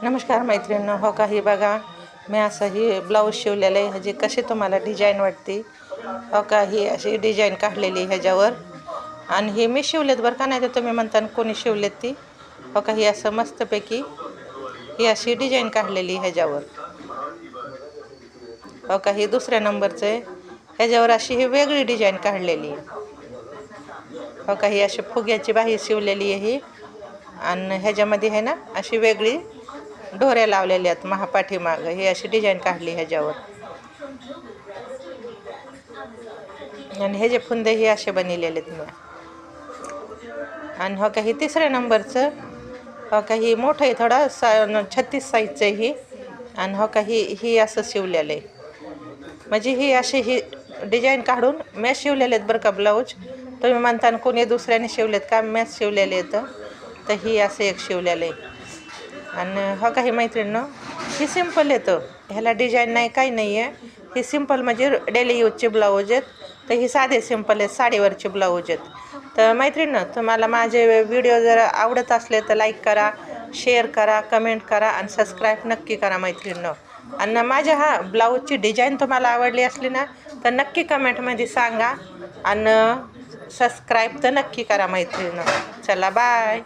नमस्कार मैत्रिणींनो, हो का ही बघा मी असं ही ब्लाऊज शिवलेलं आहे. ह्याची कशी तुम्हाला डिझाईन वाटते. हो का ही अशी डिझाईन काढलेली ह्याच्यावर आणि हे मी शिवलेत बरं का, नाही तर तुम्ही म्हणता कोणी शिवलेत ती. हो का ही असं मस्तपैकी ही अशी डिझाईन काढलेली ह्याच्यावर. हो का ही दुसऱ्या नंबरचं आहे. ह्याच्यावर अशी ही वेगळी डिझाईन काढलेली आहे. हो का ही अशी फुग्याची बाही शिवलेली आहे ही आणि ह्याच्यामध्ये आहे ना अशी वेगळी ढोऱ्या लावलेल्या आहेत महापाठीमाग. ही अशी डिझाईन काढली ह्याच्यावर आणि ह्याचे फुंदे हे असे बनलेले आहेत मी. आणि हो का ही तिसऱ्या नंबरचं. हो का ही मोठं आहे थोडा 36 साईजचं आहे ही. आणि हो का ही असं शिवलेलं आहे. म्हणजे ही अशी ही डिझाईन काढून मॅच शिवलेले आहेत बरं का ब्लाऊज. तुम्ही म्हणता कोणी दुसऱ्याने शिवलेत का, मॅच शिवलेले आहेत. तर ही असं एक शिवलेलं आहे. आणि हो का ही मैत्रिणींनो ही सिंपल येतं, ह्याला डिझाईन नाही काही नाही आहे. ही सिंपल म्हणजे डेली यूजचे ब्लाऊज आहेत. तर ही साधे सिंपल आहेत, साडीवरचे ब्लाऊज आहेत. तर मैत्रिणींनो तुम्हाला माझे व्हिडिओ जर आवडत असले तर लाईक करा, शेअर करा, कमेंट करा आणि सबस्क्राईब नक्की करा मैत्रिणींनो. आणि माझ्या ब्लाऊजची डिझाईन तुम्हाला आवडली असली ना तर नक्की कमेंटमध्ये सांगा आणि सबस्क्राईब तर नक्की करा मैत्रिणींनो. चला बाय.